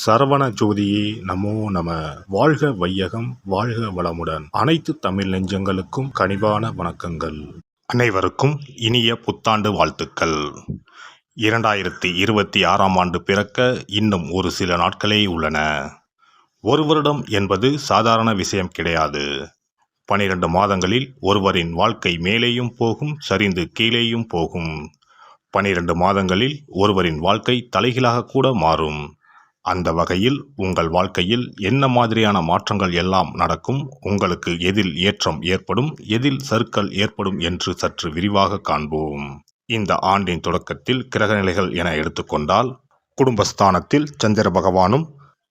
சரவண ஜோதியே நமோ நம. வாழ்க வையகம், வாழ்க வளமுடன். அனைத்து தமிழ் நெஞ்சங்களுக்கும் கனிவான வணக்கங்கள். அனைவருக்கும் இனிய புத்தாண்டு வாழ்த்துக்கள். 2026ஆம் ஆண்டு பிறக்க இன்னும் ஒரு சில நாட்களே உள்ளன. ஒரு வருடம் என்பது சாதாரண விஷயம் கிடையாது. 12 மாதங்களில் ஒருவரின் வாழ்க்கை மேலேயும் போகும், சரிந்து கீழேயும் போகும். 12 மாதங்களில் ஒருவரின் வாழ்க்கை தலைகீழாக கூட மாறும். அந்த வகையில் உங்கள் வாழ்க்கையில் என்ன மாதிரியான மாற்றங்கள் எல்லாம் நடக்கும், உங்களுக்கு எதில் ஏற்றம் ஏற்படும், எதில் சறுக்கல் ஏற்படும் என்று சற்று விரிவாக காண்போம். இந்த ஆண்டின் தொடக்கத்தில் கிரகநிலைகள் என எடுத்துக்கொண்டால், குடும்பஸ்தானத்தில் சந்திர பகவானும்,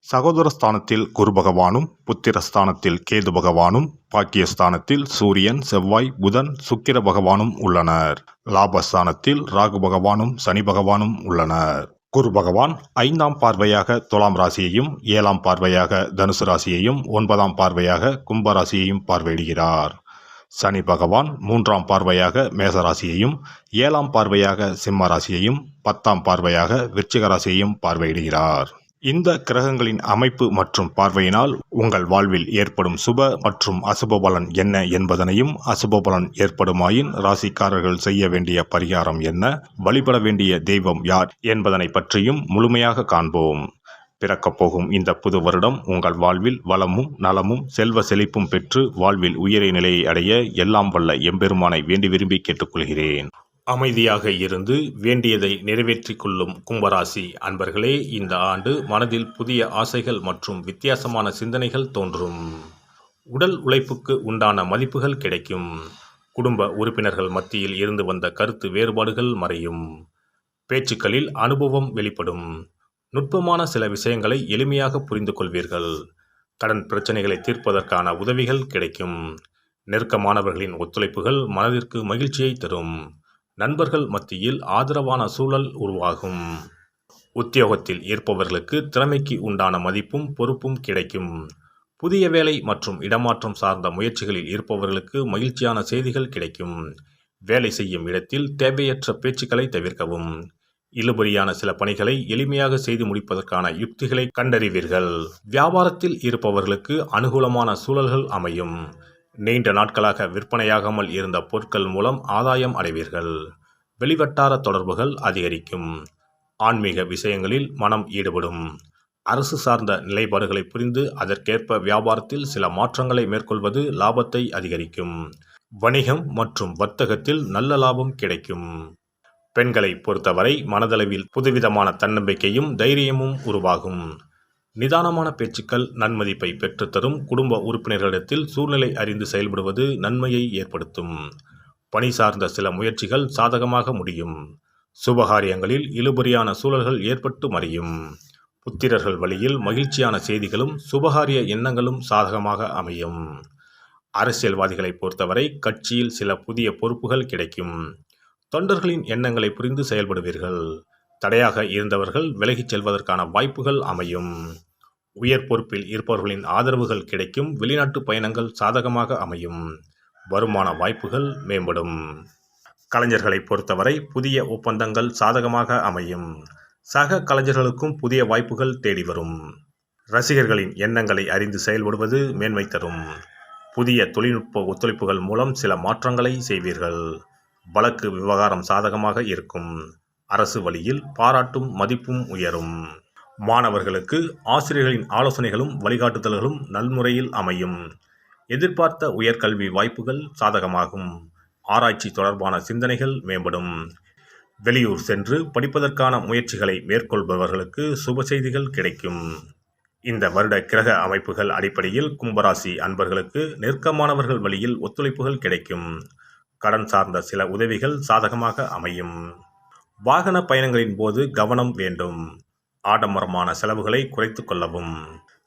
சகோதரஸ்தானத்தில் குரு பகவானும், புத்திரஸ்தானத்தில் கேது பகவானும், பாக்கியஸ்தானத்தில் சூரியன், செவ்வாய், புதன், சுக்கிர பகவானும் உள்ளனர். லாபஸ்தானத்தில் ராகு பகவானும் சனி பகவானும் உள்ளனர். குரு பகவான் 5ஆம் பார்வையாக துலாம் ராசியையும், 7ஆம் பார்வையாக தனுசு ராசியையும், 9ஆம் பார்வையாக கும்ப ராசியையும் பார்வையிடுகிறார். சனி பகவான் 3ஆம் பார்வையாக மேச ராசியையும், 7ஆம் பார்வையாக சிம்ம ராசியையும், 10ஆம் பார்வையாக விருச்சிக ராசியையும் பார்வையிடுகிறார். இந்த கிரகங்களின் அமைப்பு மற்றும் பார்வையினால் உங்கள் வாழ்வில் ஏற்படும் சுப மற்றும் அசுப பலன் என்ன என்பதனையும், அசுப பலன் ஏற்படுமாயின் ராசிக்காரர்கள் செய்ய வேண்டிய பரிகாரம் என்ன, வழிபட வேண்டிய தெய்வம் யார் என்பதனை பற்றியும் முழுமையாக காண்போம். பிறக்கப் போகும் இந்த புது வருடம் உங்கள் வாழ்வில் வளமும் நலமும் செல்வ செழிப்பும் பெற்று வாழ்வில் உயரிய நிலையை அடைய எல்லாம் வல்ல எம்பெருமானை வேண்டி விரும்பி கேட்டுக்கொள்கிறேன். அமைதியாக இருந்து வேண்டியதை நிறைவேற்றிக் கொள்ளும் கும்பராசி அன்பர்களே, இந்த ஆண்டு மனதில் புதிய ஆசைகள் மற்றும் வித்தியாசமான சிந்தனைகள் தோன்றும். உடல் உழைப்புக்கு உண்டான மதிப்புகள் கிடைக்கும். குடும்ப உறுப்பினர்கள் மத்தியில் இருந்து வந்த கருத்து வேறுபாடுகள் மறையும். பேச்சுக்களில் அனுபவம் வெளிப்படும். நுட்பமான சில விஷயங்களை எளிமையாக புரிந்து கொள்வீர்கள். கடன் பிரச்சனைகளை தீர்ப்பதற்கான உதவிகள் கிடைக்கும். நெருக்கமானவர்களின் ஒத்துழைப்புகள் மனதிற்கு மகிழ்ச்சியை தரும். நண்பர்கள் மத்தியில் ஆதரவான சூழல் உருவாகும். உத்தியோகத்தில் இருப்பவர்களுக்கு திறமைக்கு உண்டான மதிப்பும் பொறுப்பும் கிடைக்கும். புதிய வேலை மற்றும் இடமாற்றம் சார்ந்த முயற்சிகளில் இருப்பவர்களுக்கு மகிழ்ச்சியான செய்திகள் கிடைக்கும். வேலை செய்யும் இடத்தில் தேவையற்ற பேச்சுக்களை தவிர்க்கவும். இழுபறியான சில பணிகளை எளிமையாக செய்து முடிப்பதற்கான யுக்திகளை கண்டறிவீர்கள். வியாபாரத்தில் இருப்பவர்களுக்கு அனுகூலமான சூழல்கள் அமையும். நீண்ட நாட்களாக விற்பனையாகாமல் இருந்த பொருட்கள் மூலம் ஆதாயம் அடைவீர்கள். வெளிவட்டார தொடர்புகள் அதிகரிக்கும். ஆன்மீக விஷயங்களில் மனம் ஈடுபடும். அரசு சார்ந்த நிலைப்பாடுகளை புரிந்து அதற்கேற்ப வியாபாரத்தில் சில மாற்றங்களை மேற்கொள்வது லாபத்தை அதிகரிக்கும். வணிகம் மற்றும் வர்த்தகத்தில் நல்ல லாபம் கிடைக்கும். பெண்களை பொறுத்தவரை மனதளவில் புதுவிதமான தன்னம்பிக்கையும் தைரியமும் உருவாகும். நிதானமான பேச்சுக்கள் நன்மதிப்பை பெற்றுத்தரும். குடும்ப உறுப்பினர்களிடத்தில் சூழ்நிலை அறிந்து செயல்படுவது நன்மையை ஏற்படுத்தும். பணி சார்ந்த சில முயற்சிகள் சாதகமாக முடியும். சுபகாரியங்களில் இழுபறியான சூழல்கள் ஏற்பட்டு மறையும். புத்திரர்கள் வழியில் மகிழ்ச்சியான செய்திகளும் சுபகாரிய எண்ணங்களும் சாதகமாக அமையும். அரசியல்வாதிகளை பொறுத்தவரை கட்சியில் சில புதிய பொறுப்புகள் கிடைக்கும். தொண்டர்களின் எண்ணங்களை புரிந்து செயல்படுவீர்கள். தடையாக இருந்தவர்கள் விலகிச் செல்வதற்கான வாய்ப்புகள் அமையும். உயர் பொறுப்பில் இருப்பவர்களின் ஆதரவுகள் கிடைக்கும். வெளிநாட்டு பயணங்கள் சாதகமாக அமையும். வருமான வாய்ப்புகள் மேம்படும். கலைஞர்களை பொறுத்தவரை புதிய ஒப்பந்தங்கள் சாதகமாக அமையும். சக கலைஞர்களுக்கும் புதிய வாய்ப்புகள் தேடி வரும். ரசிகர்களின் எண்ணங்களை அறிந்து செயல்படுவது மேன்மை தரும். புதிய தொழில்நுட்ப ஒத்துழைப்புகள் மூலம் சில மாற்றங்களை செய்வீர்கள். வழக்கு விவகாரம் சாதகமாக இருக்கும். அரசு வழியில் பாராட்டும் மதிப்பும் உயரும். மாணவர்களுக்கு ஆசிரியர்களின் ஆலோசனைகளும் வழிகாட்டுதல்களும் நல்முறையில் அமையும். எதிர்பார்த்த உயர்கல்வி வாய்ப்புகள் சாதகமாகும். ஆராய்ச்சி தொடர்பான சிந்தனைகள் மேம்படும். வெளியூர் சென்று படிப்பதற்கான முயற்சிகளை மேற்கொள்பவர்களுக்கு சுப செய்திகள் கிடைக்கும். இந்த வருட கிரக அமைப்புகள் அடிப்படையில் கும்பராசி அன்பர்களுக்கு நெருக்கமானவர்கள் வழியில் ஒத்துழைப்புகள் கிடைக்கும். கடன் சார்ந்த சில உதவிகள் சாதகமாக அமையும். வாகன பயணங்களின் போது கவனம் வேண்டும். ஆடம்பரமான செலவுகளை குறைத்து கொள்ளவும்.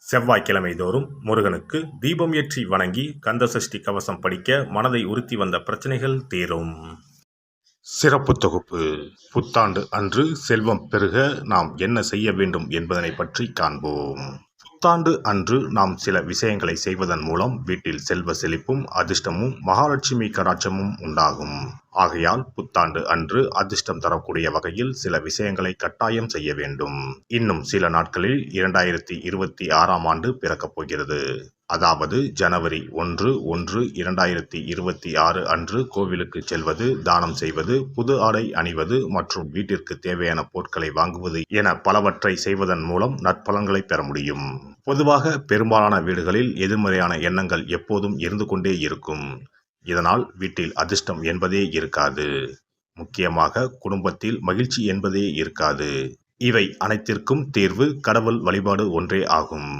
செவ்வாய்க்கிழமை தோறும் முருகனுக்கு தீபம் ஏற்றி வணங்கி கந்தசஷ்டி கவசம் படிக்க மனதை உறுத்தி வந்த பிரச்சனைகள் தீரும். சிறப்பு தொகுப்பு. புத்தாண்டு அன்று செல்வம் பெருக நாம் என்ன செய்ய வேண்டும் என்பதனை பற்றி காண்போம். புத்தாண்டு அன்று நாம் சில விஷயங்களை செய்வதன் மூலம் வீட்டில் செல்வ செழிப்பும் அதிர்ஷ்டமும் மகாலட்சுமி கடாட்சமும் உண்டாகும். ஆகையால் புத்தாண்டு அன்று அதிர்ஷ்டம் தரக்கூடிய வகையில் சில விஷயங்களை கட்டாயம் செய்ய வேண்டும். இன்னும் சில நாட்களில் 2026ஆம் ஆண்டு பிறக்கப் போகிறது. அதாவது ஜனவரி 1/1/2026 அன்று கோவிலுக்கு செல்வது, தானம் செய்வது, புது ஆடை அணிவது மற்றும் வீட்டிற்கு தேவையான பொருட்களை வாங்குவது என பலவற்றை செய்வதன் மூலம் நற்பலன்களை பெற முடியும். பொதுவாக பெரும்பாலான வீடுகளில் எதிர்மறையான எண்ணங்கள் எப்போதும் இருந்து கொண்டே இருக்கும். இதனால் வீட்டில் அதிர்ஷ்டம் என்பதே இருக்காது. முக்கியமாக குடும்பத்தில் மகிழ்ச்சி என்பதே இருக்காது. இவை அனைத்திற்கும் தீர்வு கடவுள் வழிபாடு ஒன்றே ஆகும்.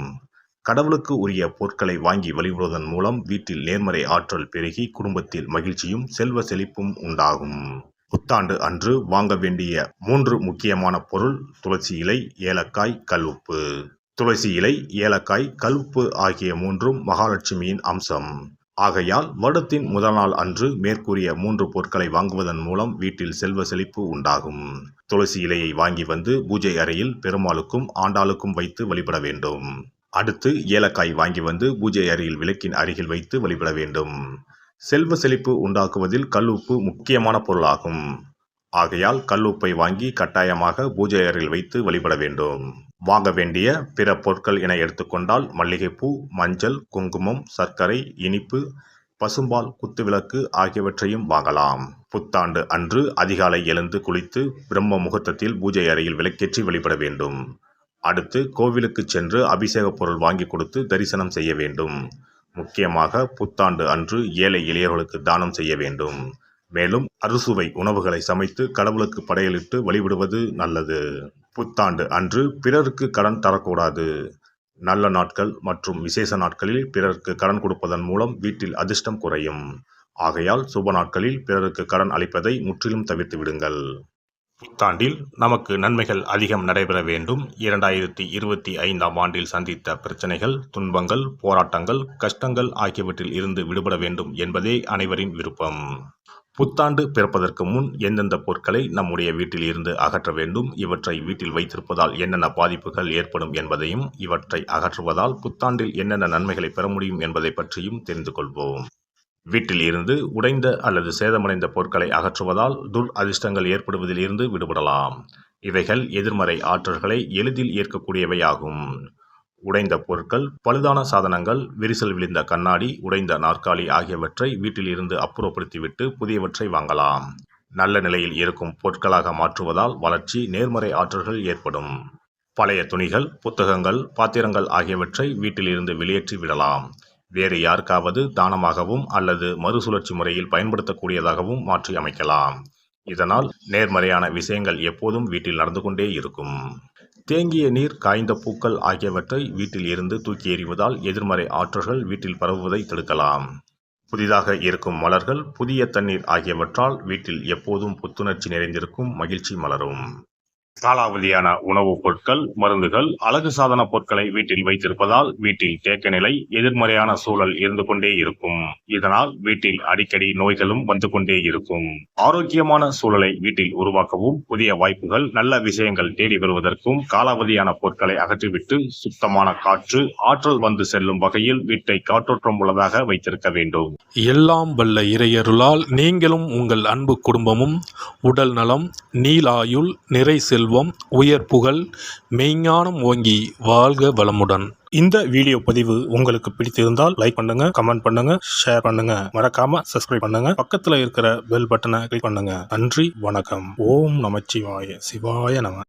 கடவுளுக்கு உரிய பொருட்களை வாங்கி வழிபடுவதன் மூலம் வீட்டில் நேர்மறை ஆற்றல் பெருகி குடும்பத்தில் மகிழ்ச்சியும் செல்வ செழிப்பும் உண்டாகும். புத்தாண்டு அன்று வாங்க வேண்டிய 3 முக்கியமான பொருள்: துளசி இலை, ஏலக்காய், கல்உப்பு. துளசி இலை, ஏலக்காய், கல்உப்பு ஆகிய 3ம் மகாலட்சுமியின் அம்சம். ஆகையால் வருடத்தின் முதல் நாள் அன்று மேற்கூறிய 3 பொருட்களை வாங்குவதன் மூலம் வீட்டில் செல்வ செழிப்பு உண்டாகும். துளசி இலையை வாங்கி வந்து பூஜை அறையில் பெருமாளுக்கும் ஆண்டாளுக்கும் வைத்து வழிபட வேண்டும். அடுத்து ஏலக்காய் வாங்கி வந்து பூஜை அறையில் விளக்கின் அருகில் வைத்து வழிபட வேண்டும். செல்வ செழிப்பு உண்டாக்குவதில் கல்உப்பு முக்கியமான பொருளாகும். ஆகையால் கல்உப்பை வாங்கி கட்டாயமாக பூஜை அறையில் வைத்து வழிபட வேண்டும். வாங்க வேண்டிய பிற பொருட்கள் என எடுத்துக்கொண்டால் மல்லிகைப்பூ, மஞ்சள், குங்குமம், சர்க்கரை, இனிப்பு, பசும்பால், குத்துவிளக்கு ஆகியவற்றையும் வாங்கலாம். புத்தாண்டு அன்று அதிகாலை எழுந்து குளித்து பிரம்ம முகூர்த்தத்தில் பூஜை அறையில் விளக்கேற்றி வழிபட வேண்டும். அடுத்து கோவிலுக்கு சென்று அபிஷேக பொருள் வாங்கி கொடுத்து தரிசனம் செய்ய வேண்டும். முக்கியமாக புத்தாண்டு அன்று ஏழை எளியவர்களுக்கு தானம் செய்ய வேண்டும். மேலும் அறுசுவை உணவுகளை சமைத்து கடவுளுக்கு படையலிட்டு வழிபடுவது நல்லது. புத்தாண்டு அன்று பிறருக்கு கடன் தரக்கூடாது. நல்ல நாட்கள் மற்றும் விசேஷ நாட்களில் பிறருக்கு கடன் கொடுப்பதன் மூலம் வீட்டில் அதிர்ஷ்டம் குறையும். ஆகையால் சுப நாட்களில் பிறருக்கு கடன் அளிப்பதை முற்றிலும் தவிர்த்து விடுங்கள். புத்தாண்டில் நமக்கு நன்மைகள் அதிகம் நடைபெற வேண்டும். 2025ஆம் ஆண்டில் சந்தித்த பிரச்சனைகள், துன்பங்கள், போராட்டங்கள், கஷ்டங்கள் ஆகியவற்றில் இருந்து விடுபட வேண்டும் என்பதே அனைவரின் விருப்பம். புத்தாண்டு பிறப்பதற்கு முன் எந்தெந்த பொருட்களை நம்முடைய வீட்டில் இருந்து அகற்ற வேண்டும், இவற்றை வீட்டில் வைத்திருப்பதால் என்னென்ன பாதிப்புகள் ஏற்படும் என்பதையும், இவற்றை அகற்றுவதால் புத்தாண்டில் என்னென்ன நன்மைகளை பெற முடியும் என்பதை பற்றியும் தெரிந்து கொள்வோம். வீட்டில் இருந்து உடைந்த அல்லது சேதமடைந்த பொருட்களை அகற்றுவதால் துர் அதிர்ஷ்டங்கள் ஏற்படுவதில் இருந்து விடுபடலாம். இவைகள் எதிர்மறை ஆற்றல்களை எளிதில் ஏற்கக்கூடியவையாகும். உடைந்த பொருட்கள், பழுதான சாதனங்கள், விரிசல் விழுந்த கண்ணாடி, உடைந்த நாற்காலி ஆகியவற்றை வீட்டில் இருந்து அப்புறப்படுத்திவிட்டு புதியவற்றை வாங்கலாம். நல்ல நிலையில் இருக்கும் பொருட்களாக மாற்றுவதால் வளர்ச்சி, நேர்மறை ஆற்றல்கள் ஏற்படும். பழைய துணிகள், புத்தகங்கள், பாத்திரங்கள் ஆகியவற்றை வீட்டில் இருந்து வெளியேற்றி விடலாம். வேறு யாருக்காவது தானமாகவும் அல்லது மறுசுழற்சி முறையில் பயன்படுத்தக்கூடியதாகவும் மாற்றி அமைக்கலாம். இதனால் நேர்மறையான விஷயங்கள் எப்போதும் வீட்டில் நடந்து கொண்டே இருக்கும். தேங்கிய நீர், காய்ந்த பூக்கள் ஆகியவற்றை வீட்டில் இருந்து தூக்கி எறிவதால் எதிர்மறை ஆற்றல்கள் வீட்டில் பரவுவதை தடுக்கலாம். புதிதாக இருக்கும் மலர்கள், புதிய தண்ணீர் ஆகியவற்றால் வீட்டில் எப்போதும் புத்துணர்ச்சி நிறைந்திருக்கும், மகிழ்ச்சி மலரும். காலாவதியான உணவுப் பொருட்கள், மருந்துகள், அழகு சாதன பொருட்களை வீட்டில் வைத்திருப்பதால் வீட்டில் தேக்க நிலை, எதிர்மறையான சூழல் இருந்து கொண்டே இருக்கும். இதனால் வீட்டில் அடிக்கடி நோய்களும் வந்து கொண்டே இருக்கும். ஆரோக்கியமான சூழலை வீட்டில் உருவாக்கவும், புதிய வாய்ப்புகள், நல்ல விஷயங்கள் தேடி வருவதற்கும் காலாவதியான பொருட்களை அகற்றிவிட்டு சுத்தமான காற்று, ஆற்றல் வந்து செல்லும் வகையில் வீட்டை காற்றோட்டம் உள்ளதாக வைத்திருக்க வேண்டும். எல்லாம் வல்ல இறையருளால் நீங்களும் உங்கள் அன்பு குடும்பமும் உடல் நலம், நீலாயுள், நிறை செல்வம், உயர் புகழ், மெய்ஞானம் ஓங்கி வாழ்க வளமுடன். இந்த வீடியோ பதிவு உங்களுக்கு பிடித்திருந்தால் லைக் பண்ணுங்க, கமெண்ட் பண்ணுங்க, ஷேர் பண்ணுங்க, மறக்காம சப்ஸ்கிரைப் பண்ணுங்க, பக்கத்துல இருக்கிற பெல் பட்டனை கிளிக் பண்ணுங்க. நன்றி, வணக்கம். ஓம் நமச்சிவாய. சிவாய நம.